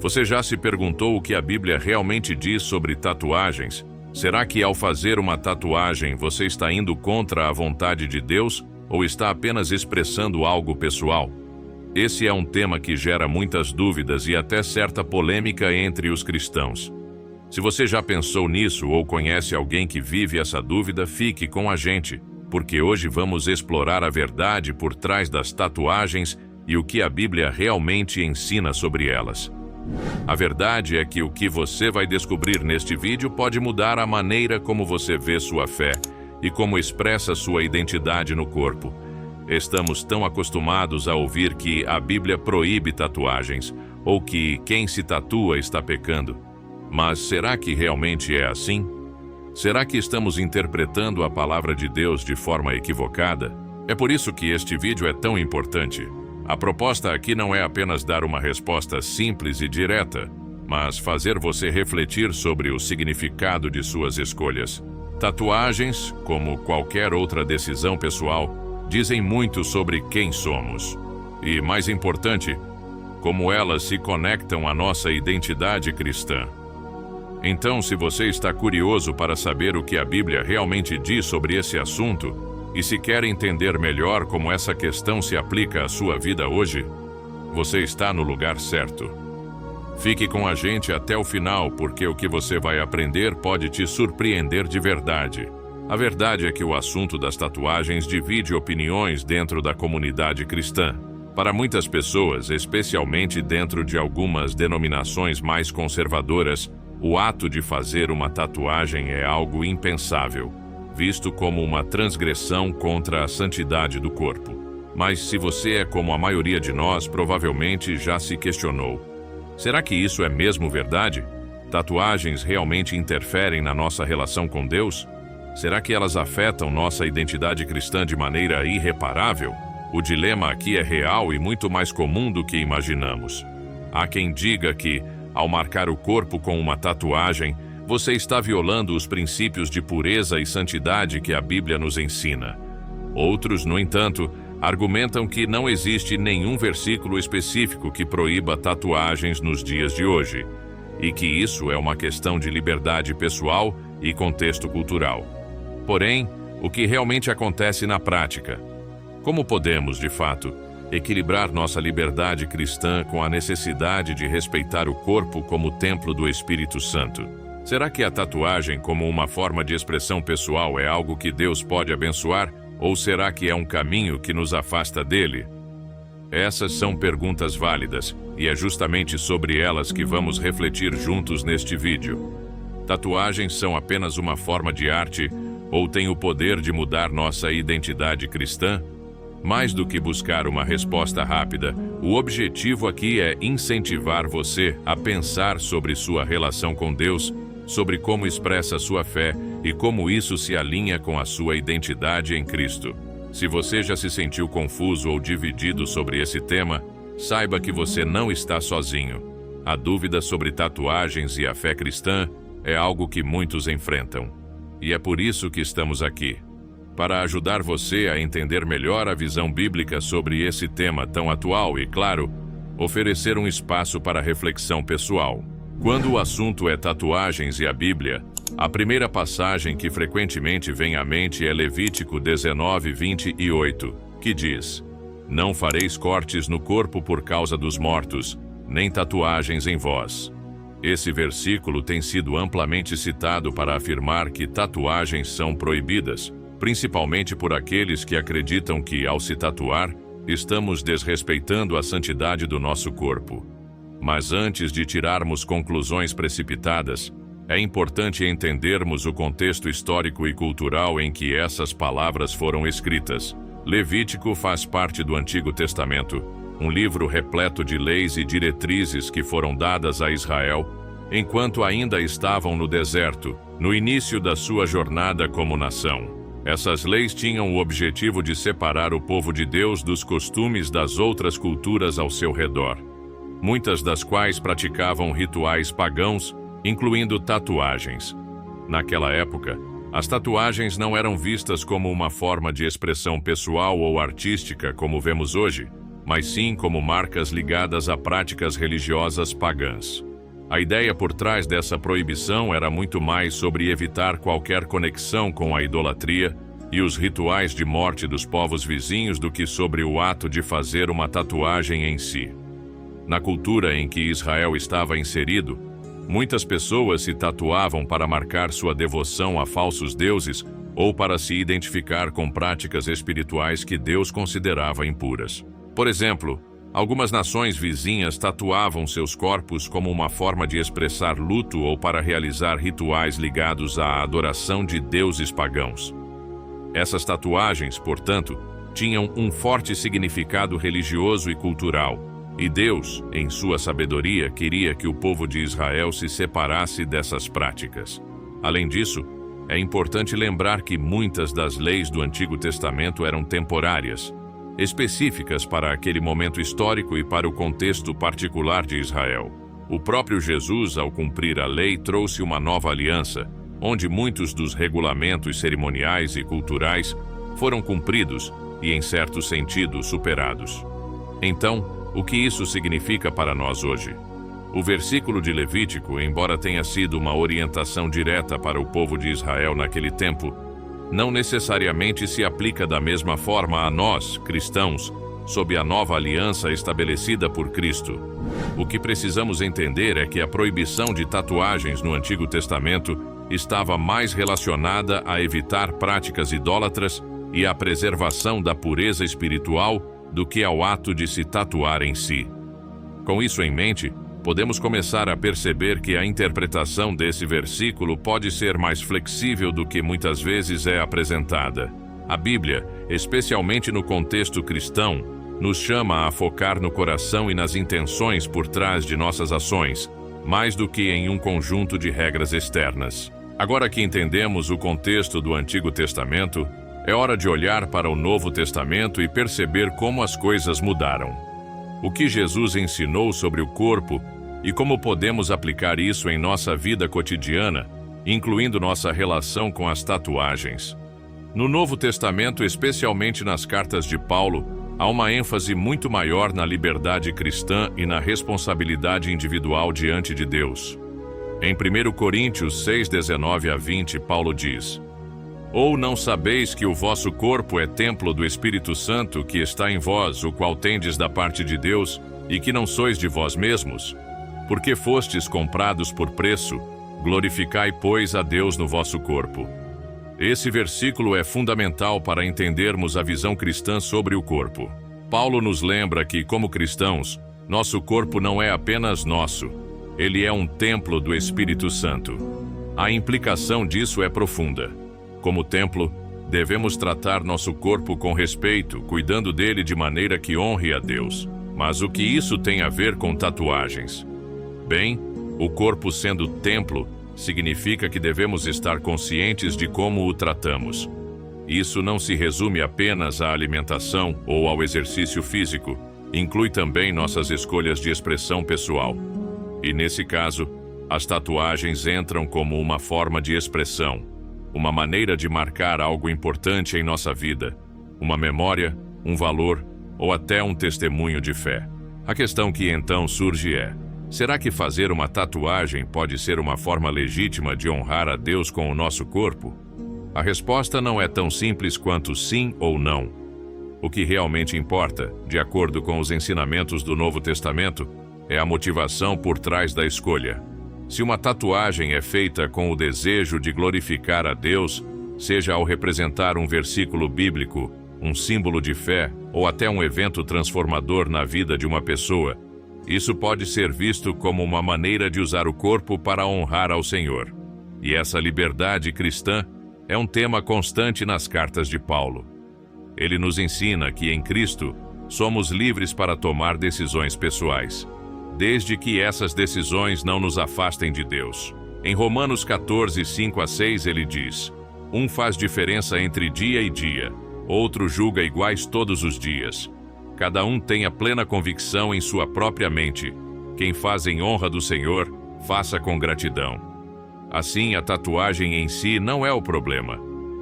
Você já se perguntou o que a Bíblia realmente diz sobre tatuagens? Será que ao fazer uma tatuagem você está indo contra a vontade de Deus ou está apenas expressando algo pessoal? Esse é um tema que gera muitas dúvidas e até certa polêmica entre os cristãos. Se você já pensou nisso ou conhece alguém que vive essa dúvida, fique com a gente, porque hoje vamos explorar a verdade por trás das tatuagens e o que a Bíblia realmente ensina sobre elas. A verdade é que o que você vai descobrir neste vídeo pode mudar a maneira como você vê sua fé e como expressa sua identidade no corpo. Estamos tão acostumados a ouvir que a Bíblia proíbe tatuagens ou que quem se tatua está pecando. Mas será que realmente é assim? Será que estamos interpretando a palavra de Deus de forma equivocada? É por isso que este vídeo é tão importante. A proposta aqui não é apenas dar uma resposta simples e direta, mas fazer você refletir sobre o significado de suas escolhas. Tatuagens, como qualquer outra decisão pessoal, dizem muito sobre quem somos. E, mais importante, como elas se conectam à nossa identidade cristã. Então, se você está curioso para saber o que a Bíblia realmente diz sobre esse assunto, e se quer entender melhor como essa questão se aplica à sua vida hoje, você está no lugar certo. Fique com a gente até o final, porque o que você vai aprender pode te surpreender de verdade. A verdade é que o assunto das tatuagens divide opiniões dentro da comunidade cristã. Para muitas pessoas, especialmente dentro de algumas denominações mais conservadoras, o ato de fazer uma tatuagem é algo impensável, visto como uma transgressão contra a santidade do corpo. Mas se você é como a maioria de nós, provavelmente já se questionou: será que isso é mesmo verdade? Tatuagens realmente interferem na nossa relação com Deus? Será que elas afetam nossa identidade cristã de maneira irreparável? O dilema aqui é real e muito mais comum do que imaginamos. Há quem diga que, ao marcar o corpo com uma tatuagem, você está violando os princípios de pureza e santidade que a Bíblia nos ensina. Outros, no entanto, argumentam que não existe nenhum versículo específico que proíba tatuagens nos dias de hoje, e que isso é uma questão de liberdade pessoal e contexto cultural. Porém, o que realmente acontece na prática? Como podemos, de fato, equilibrar nossa liberdade cristã com a necessidade de respeitar o corpo como templo do Espírito Santo? Será que a tatuagem como uma forma de expressão pessoal é algo que Deus pode abençoar, ou será que é um caminho que nos afasta dele? Essas são perguntas válidas, e é justamente sobre elas que vamos refletir juntos neste vídeo. Tatuagens são apenas uma forma de arte, ou têm o poder de mudar nossa identidade cristã? Mais do que buscar uma resposta rápida, o objetivo aqui é incentivar você a pensar sobre sua relação com Deus, sobre como expressa sua fé e como isso se alinha com a sua identidade em Cristo. Se você já se sentiu confuso ou dividido sobre esse tema, saiba que você não está sozinho. A dúvida sobre tatuagens e a fé cristã é algo que muitos enfrentam. E é por isso que estamos aqui, para ajudar você a entender melhor a visão bíblica sobre esse tema tão atual e, claro, oferecer um espaço para reflexão pessoal. Quando o assunto é tatuagens e a Bíblia, a primeira passagem que frequentemente vem à mente é Levítico 19:28, que diz: "Não fareis cortes no corpo por causa dos mortos, nem tatuagens em vós." Esse versículo tem sido amplamente citado para afirmar que tatuagens são proibidas, principalmente por aqueles que acreditam que, ao se tatuar, estamos desrespeitando a santidade do nosso corpo. Mas antes de tirarmos conclusões precipitadas, é importante entendermos o contexto histórico e cultural em que essas palavras foram escritas. Levítico faz parte do Antigo Testamento, um livro repleto de leis e diretrizes que foram dadas a Israel enquanto ainda estavam no deserto, no início da sua jornada como nação. Essas leis tinham o objetivo de separar o povo de Deus dos costumes das outras culturas ao seu redor, muitas das quais praticavam rituais pagãos, incluindo tatuagens. Naquela época, as tatuagens não eram vistas como uma forma de expressão pessoal ou artística como vemos hoje, mas sim como marcas ligadas a práticas religiosas pagãs. A ideia por trás dessa proibição era muito mais sobre evitar qualquer conexão com a idolatria e os rituais de morte dos povos vizinhos do que sobre o ato de fazer uma tatuagem em si. Na cultura em que Israel estava inserido, muitas pessoas se tatuavam para marcar sua devoção a falsos deuses ou para se identificar com práticas espirituais que Deus considerava impuras. Por exemplo, algumas nações vizinhas tatuavam seus corpos como uma forma de expressar luto ou para realizar rituais ligados à adoração de deuses pagãos. Essas tatuagens, portanto, tinham um forte significado religioso e cultural, e Deus, em sua sabedoria, queria que o povo de Israel se separasse dessas práticas. Além disso, é importante lembrar que muitas das leis do Antigo Testamento eram temporárias, específicas para aquele momento histórico e para o contexto particular de Israel. O próprio Jesus, ao cumprir a lei, trouxe uma nova aliança, onde muitos dos regulamentos cerimoniais e culturais foram cumpridos e, em certo sentido, superados. Então, o que isso significa para nós hoje? O versículo de Levítico, embora tenha sido uma orientação direta para o povo de Israel naquele tempo, não necessariamente se aplica da mesma forma a nós, cristãos, sob a nova aliança estabelecida por Cristo. O que precisamos entender é que a proibição de tatuagens no Antigo Testamento estava mais relacionada a evitar práticas idólatras e à preservação da pureza espiritual do que ao ato de se tatuar em si. Com isso em mente, podemos começar a perceber que a interpretação desse versículo pode ser mais flexível do que muitas vezes é apresentada. A Bíblia, especialmente no contexto cristão, nos chama a focar no coração e nas intenções por trás de nossas ações, mais do que em um conjunto de regras externas. Agora que entendemos o contexto do Antigo Testamento, é hora de olhar para o Novo Testamento e perceber como as coisas mudaram. O que Jesus ensinou sobre o corpo e como podemos aplicar isso em nossa vida cotidiana, incluindo nossa relação com as tatuagens. No Novo Testamento, especialmente nas cartas de Paulo, há uma ênfase muito maior na liberdade cristã e na responsabilidade individual diante de Deus. Em 1 Coríntios 6, 19 a 20, Paulo diz: Ou não sabeis que o vosso corpo é templo do Espírito Santo que está em vós, o qual tendes da parte de Deus, e que não sois de vós mesmos? Porque fostes comprados por preço, glorificai, pois, a Deus no vosso corpo. Esse versículo é fundamental para entendermos a visão cristã sobre o corpo. Paulo nos lembra que, como cristãos, nosso corpo não é apenas nosso, ele é um templo do Espírito Santo. A implicação disso é profunda. Como templo, devemos tratar nosso corpo com respeito, cuidando dele de maneira que honre a Deus. Mas o que isso tem a ver com tatuagens? Bem, o corpo sendo templo, significa que devemos estar conscientes de como o tratamos. Isso não se resume apenas à alimentação ou ao exercício físico, inclui também nossas escolhas de expressão pessoal. E nesse caso, as tatuagens entram como uma forma de expressão, uma maneira de marcar algo importante em nossa vida, uma memória, um valor ou até um testemunho de fé. A questão que então surge é: será que fazer uma tatuagem pode ser uma forma legítima de honrar a Deus com o nosso corpo? A resposta não é tão simples quanto sim ou não. O que realmente importa, de acordo com os ensinamentos do Novo Testamento, é a motivação por trás da escolha. Se uma tatuagem é feita com o desejo de glorificar a Deus, seja ao representar um versículo bíblico, um símbolo de fé ou até um evento transformador na vida de uma pessoa, isso pode ser visto como uma maneira de usar o corpo para honrar ao Senhor. E essa liberdade cristã é um tema constante nas cartas de Paulo. Ele nos ensina que em Cristo somos livres para tomar decisões pessoais, desde que essas decisões não nos afastem de Deus. Em Romanos 14, 5 a 6, ele diz: Um faz diferença entre dia e dia, outro julga iguais todos os dias. Cada um tem a plena convicção em sua própria mente. Quem faz em honra do Senhor, faça com gratidão. Assim, a tatuagem em si não é o problema.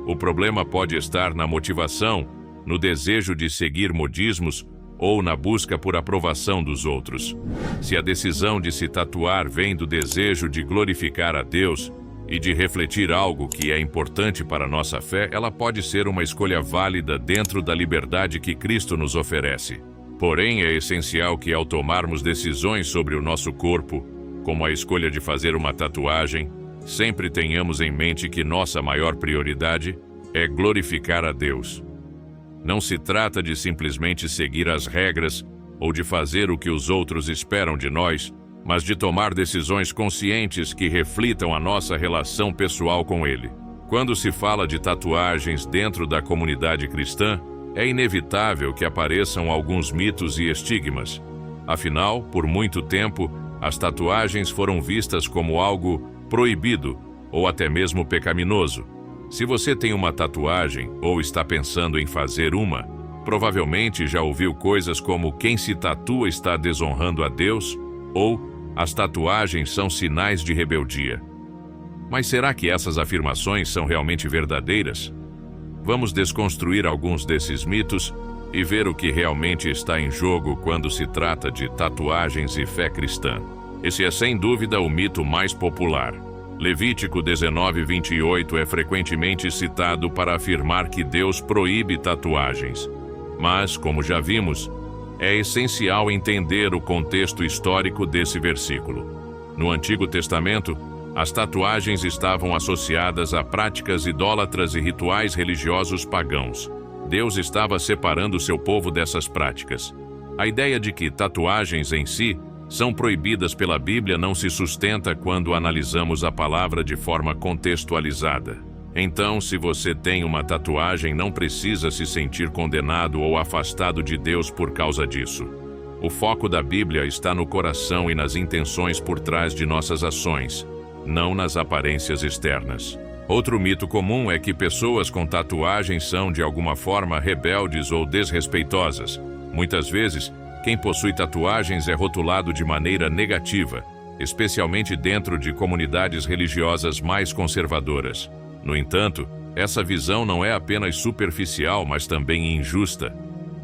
O problema pode estar na motivação, no desejo de seguir modismos ou na busca por aprovação dos outros. Se a decisão de se tatuar vem do desejo de glorificar a Deus e de refletir algo que é importante para a nossa fé, ela pode ser uma escolha válida dentro da liberdade que Cristo nos oferece. Porém, é essencial que, ao tomarmos decisões sobre o nosso corpo, como a escolha de fazer uma tatuagem, sempre tenhamos em mente que nossa maior prioridade é glorificar a Deus. Não se trata de simplesmente seguir as regras ou de fazer o que os outros esperam de nós, mas de tomar decisões conscientes que reflitam a nossa relação pessoal com Ele. Quando se fala de tatuagens dentro da comunidade cristã, é inevitável que apareçam alguns mitos e estigmas. Afinal, por muito tempo, as tatuagens foram vistas como algo proibido ou até mesmo pecaminoso. Se você tem uma tatuagem ou está pensando em fazer uma, provavelmente já ouviu coisas como quem se tatua está desonrando a Deus ou as tatuagens são sinais de rebeldia. Mas será que essas afirmações são realmente verdadeiras? Vamos desconstruir alguns desses mitos e ver o que realmente está em jogo quando se trata de tatuagens e fé cristã. Esse é sem dúvida o mito mais popular. Levítico 19:28 é frequentemente citado para afirmar que Deus proíbe tatuagens. Mas, como já vimos, é essencial entender o contexto histórico desse versículo. No Antigo Testamento, as tatuagens estavam associadas a práticas idólatras e rituais religiosos pagãos. Deus estava separando seu povo dessas práticas. A ideia de que tatuagens em si são proibidas pela Bíblia não se sustenta quando analisamos a palavra de forma contextualizada. Então, se você tem uma tatuagem, não precisa se sentir condenado ou afastado de Deus por causa disso. O foco da Bíblia está no coração e nas intenções por trás de nossas ações, não nas aparências externas. Outro mito comum é que pessoas com tatuagens são de alguma forma rebeldes ou desrespeitosas. Muitas vezes, quem possui tatuagens é rotulado de maneira negativa, especialmente dentro de comunidades religiosas mais conservadoras. No entanto, essa visão não é apenas superficial, mas também injusta.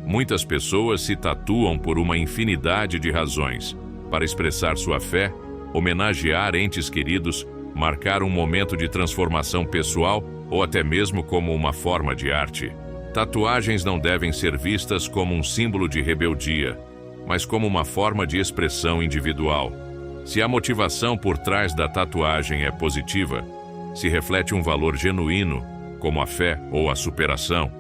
Muitas pessoas se tatuam por uma infinidade de razões, para expressar sua fé, homenagear entes queridos, marcar um momento de transformação pessoal ou até mesmo como uma forma de arte. Tatuagens não devem ser vistas como um símbolo de rebeldia, mas como uma forma de expressão individual. Se a motivação por trás da tatuagem é positiva, se reflete um valor genuíno, como a fé ou a superação,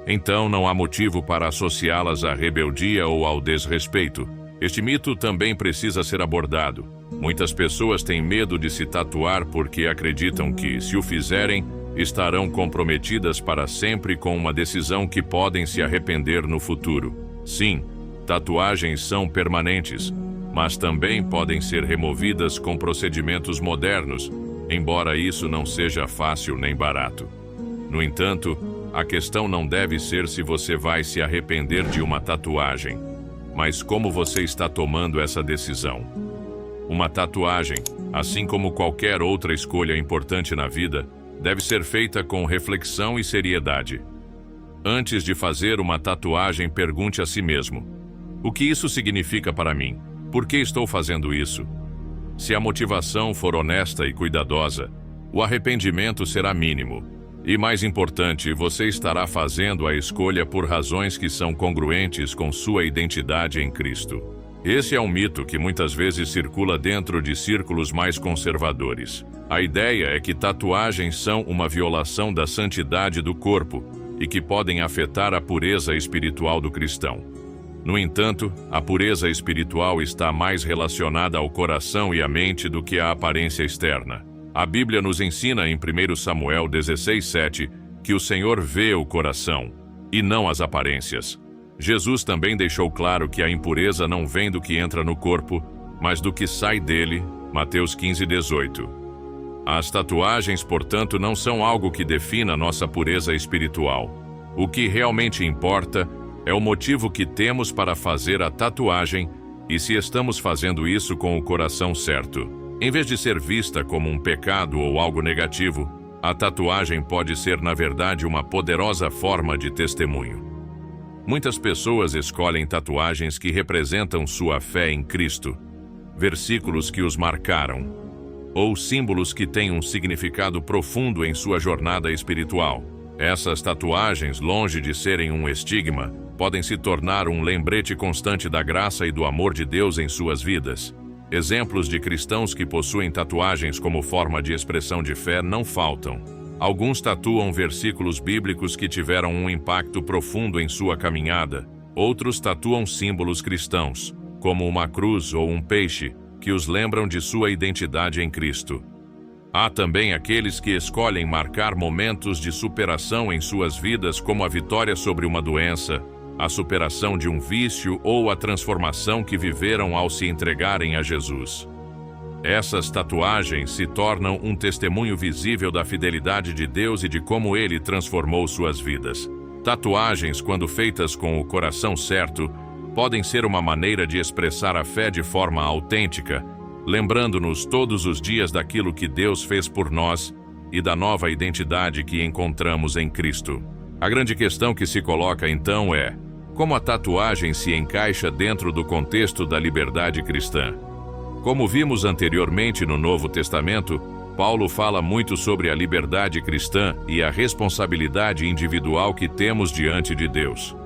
então não há motivo para associá-las à rebeldia ou ao desrespeito. Este mito também precisa ser abordado. Muitas pessoas têm medo de se tatuar porque acreditam que, se o fizerem, estarão comprometidas para sempre com uma decisão que podem se arrepender no futuro. Sim, tatuagens são permanentes, mas também podem ser removidas com procedimentos modernos, embora isso não seja fácil nem barato. No entanto, a questão não deve ser se você vai se arrepender de uma tatuagem, mas como você está tomando essa decisão. Uma tatuagem, assim como qualquer outra escolha importante na vida, deve ser feita com reflexão e seriedade. Antes de fazer uma tatuagem, pergunte a si mesmo: o que isso significa para mim? Por que estou fazendo isso? Se a motivação for honesta e cuidadosa, o arrependimento será mínimo. E mais importante, você estará fazendo a escolha por razões que são congruentes com sua identidade em Cristo. Esse é um mito que muitas vezes circula dentro de círculos mais conservadores. A ideia é que tatuagens são uma violação da santidade do corpo e que podem afetar a pureza espiritual do cristão. No entanto, a pureza espiritual está mais relacionada ao coração e à mente do que à aparência externa. A Bíblia nos ensina em 1 Samuel 16:7 que o Senhor vê o coração e não as aparências. Jesus também deixou claro que a impureza não vem do que entra no corpo, mas do que sai dele, Mateus 15:18. As tatuagens, portanto, não são algo que defina nossa pureza espiritual. O que realmente importa é o motivo que temos para fazer a tatuagem e se estamos fazendo isso com o coração certo. Em vez de ser vista como um pecado ou algo negativo, a tatuagem pode ser, na verdade, uma poderosa forma de testemunho. Muitas pessoas escolhem tatuagens que representam sua fé em Cristo, versículos que os marcaram, ou símbolos que têm um significado profundo em sua jornada espiritual. Essas tatuagens, longe de serem um estigma, podem se tornar um lembrete constante da graça e do amor de Deus em suas vidas. Exemplos de cristãos que possuem tatuagens como forma de expressão de fé não faltam. Alguns tatuam versículos bíblicos que tiveram um impacto profundo em sua caminhada. Outros tatuam símbolos cristãos, como uma cruz ou um peixe, que os lembram de sua identidade em Cristo. Há também aqueles que escolhem marcar momentos de superação em suas vidas, como a vitória sobre uma doença, a superação de um vício ou a transformação que viveram ao se entregarem a Jesus. Essas tatuagens se tornam um testemunho visível da fidelidade de Deus e de como Ele transformou suas vidas. Tatuagens, quando feitas com o coração certo, podem ser uma maneira de expressar a fé de forma autêntica, lembrando-nos todos os dias daquilo que Deus fez por nós e da nova identidade que encontramos em Cristo. A grande questão que se coloca então é: como a tatuagem se encaixa dentro do contexto da liberdade cristã? Como vimos anteriormente no Novo Testamento, Paulo fala muito sobre a liberdade cristã e a responsabilidade individual que temos diante de Deus.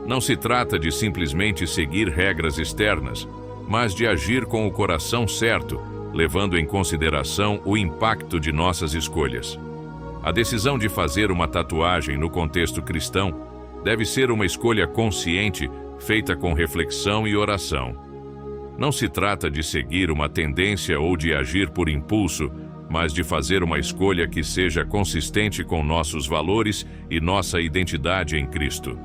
Não se trata de simplesmente seguir regras externas, mas de agir com o coração certo, levando em consideração o impacto de nossas escolhas. A decisão de fazer uma tatuagem no contexto cristão deve ser uma escolha consciente, feita com reflexão e oração. Não se trata de seguir uma tendência ou de agir por impulso, mas de fazer uma escolha que seja consistente com nossos valores e nossa identidade em Cristo.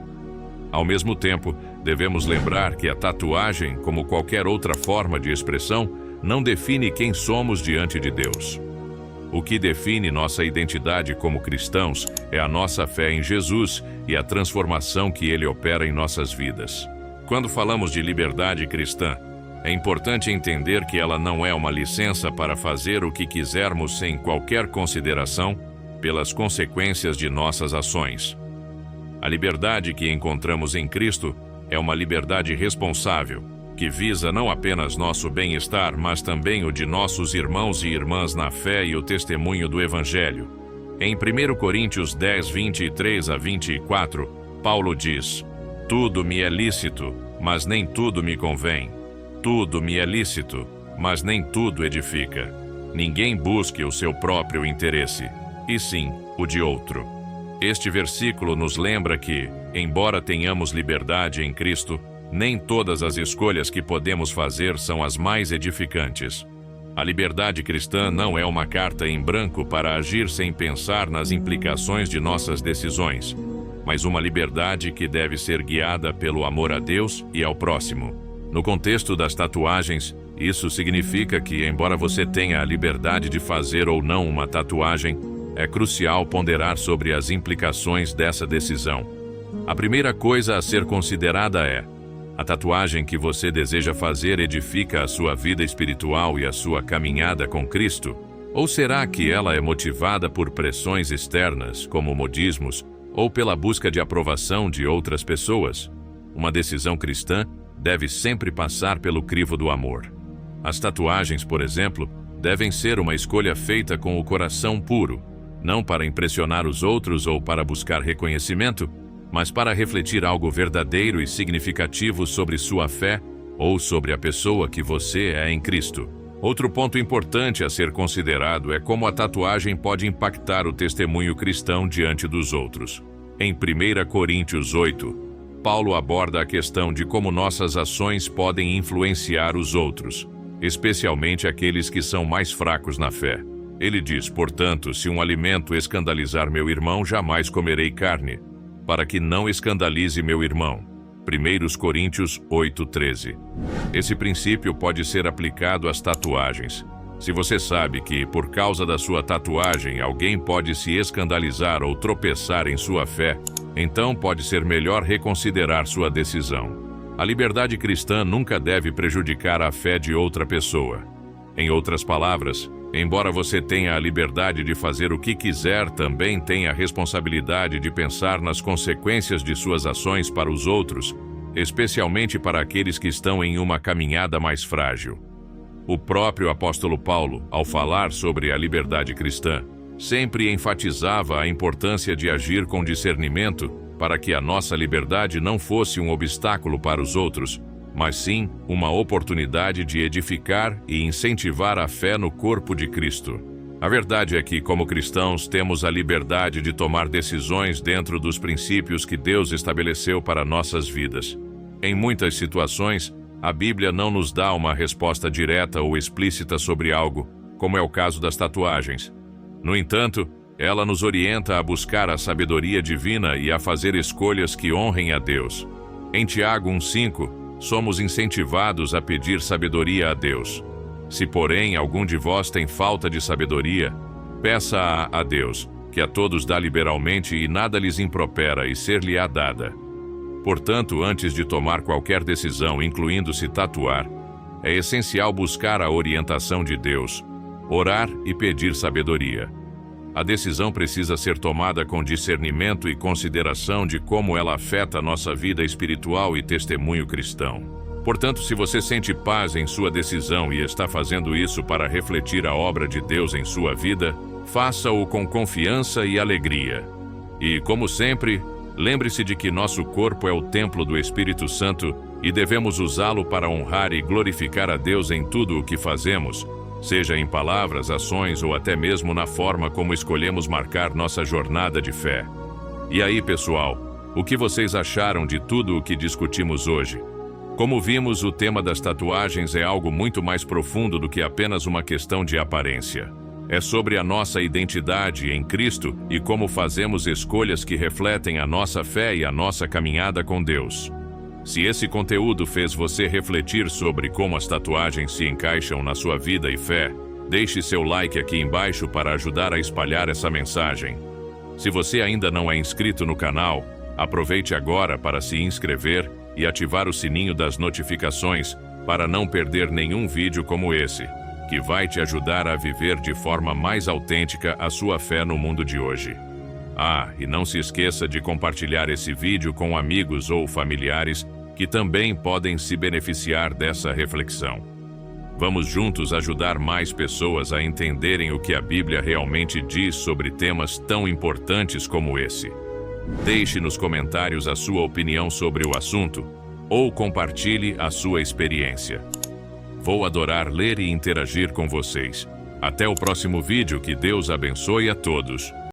Ao mesmo tempo, devemos lembrar que a tatuagem, como qualquer outra forma de expressão, não define quem somos diante de Deus. O que define nossa identidade como cristãos é a nossa fé em Jesus e a transformação que Ele opera em nossas vidas. Quando falamos de liberdade cristã, é importante entender que ela não é uma licença para fazer o que quisermos sem qualquer consideração pelas consequências de nossas ações. A liberdade que encontramos em Cristo é uma liberdade responsável, que visa não apenas nosso bem-estar, mas também o de nossos irmãos e irmãs na fé e o testemunho do Evangelho. Em 1 Coríntios 10, 23 a 24, Paulo diz: "Tudo me é lícito, mas nem tudo me convém. Tudo me é lícito, mas nem tudo edifica. Ninguém busque o seu próprio interesse, e sim o de outro." Este versículo nos lembra que, embora tenhamos liberdade em Cristo, nem todas as escolhas que podemos fazer são as mais edificantes. A liberdade cristã não é uma carta em branco para agir sem pensar nas implicações de nossas decisões, mas uma liberdade que deve ser guiada pelo amor a Deus e ao próximo. No contexto das tatuagens, isso significa que, embora você tenha a liberdade de fazer ou não uma tatuagem, é crucial ponderar sobre as implicações dessa decisão. A primeira coisa a ser considerada é: a tatuagem que você deseja fazer edifica a sua vida espiritual e a sua caminhada com Cristo? Ou será que ela é motivada por pressões externas, como modismos, ou pela busca de aprovação de outras pessoas? Uma decisão cristã deve sempre passar pelo crivo do amor. As tatuagens, por exemplo, devem ser uma escolha feita com o coração puro, não para impressionar os outros ou para buscar reconhecimento, mas para refletir algo verdadeiro e significativo sobre sua fé ou sobre a pessoa que você é em Cristo. Outro ponto importante a ser considerado é como a tatuagem pode impactar o testemunho cristão diante dos outros. Em 1 Coríntios 8, Paulo aborda a questão de como nossas ações podem influenciar os outros, especialmente aqueles que são mais fracos na fé. Ele diz: "Portanto, se um alimento escandalizar meu irmão, jamais comerei carne, para que não escandalize meu irmão." 1 Coríntios 8:13. Esse princípio pode ser aplicado às tatuagens. Se você sabe que, por causa da sua tatuagem, alguém pode se escandalizar ou tropeçar em sua fé, então pode ser melhor reconsiderar sua decisão. A liberdade cristã nunca deve prejudicar a fé de outra pessoa. Em outras palavras, Embora você tenha a liberdade de fazer o que quiser, também tem a responsabilidade de pensar nas consequências de suas ações para os outros, especialmente para aqueles que estão em uma caminhada mais frágil. O próprio apóstolo Paulo, ao falar sobre a liberdade cristã, sempre enfatizava a importância de agir com discernimento para que a nossa liberdade não fosse um obstáculo para os outros, mas sim uma oportunidade de edificar e incentivar a fé no corpo de Cristo. A verdade é que, como cristãos, temos a liberdade de tomar decisões dentro dos princípios que Deus estabeleceu para nossas vidas. Em muitas situações, a Bíblia não nos dá uma resposta direta ou explícita sobre algo, como é o caso das tatuagens. No entanto, ela nos orienta a buscar a sabedoria divina e a fazer escolhas que honrem a Deus. Em Tiago 1,5, somos incentivados a pedir sabedoria a Deus. Se, porém, algum de vós tem falta de sabedoria, peça-a a Deus, que a todos dá liberalmente e nada lhes impropera, e ser-lhe-á dada. Portanto, antes de tomar qualquer decisão, incluindo se tatuar, é essencial buscar a orientação de Deus, orar e pedir sabedoria. A decisão precisa ser tomada com discernimento e consideração de como ela afeta a nossa vida espiritual e testemunho cristão. Portanto, se você sente paz em sua decisão e está fazendo isso para refletir a obra de Deus em sua vida, faça-o com confiança e alegria. E, como sempre, lembre-se de que nosso corpo é o templo do Espírito Santo e devemos usá-lo para honrar e glorificar a Deus em tudo o que fazemos, seja em palavras, ações ou até mesmo na forma como escolhemos marcar nossa jornada de fé. E aí, pessoal, o que vocês acharam de tudo o que discutimos hoje? Como vimos, o tema das tatuagens é algo muito mais profundo do que apenas uma questão de aparência. É sobre a nossa identidade em Cristo e como fazemos escolhas que refletem a nossa fé e a nossa caminhada com Deus. Se esse conteúdo fez você refletir sobre como as tatuagens se encaixam na sua vida e fé, deixe seu like aqui embaixo para ajudar a espalhar essa mensagem. Se você ainda não é inscrito no canal, aproveite agora para se inscrever e ativar o sininho das notificações para não perder nenhum vídeo como esse, que vai te ajudar a viver de forma mais autêntica a sua fé no mundo de hoje. E não se esqueça de compartilhar esse vídeo com amigos ou familiares que também podem se beneficiar dessa reflexão. Vamos juntos ajudar mais pessoas a entenderem o que a Bíblia realmente diz sobre temas tão importantes como esse. Deixe nos comentários a sua opinião sobre o assunto ou compartilhe a sua experiência. Vou adorar ler e interagir com vocês. Até o próximo vídeo, que Deus abençoe a todos.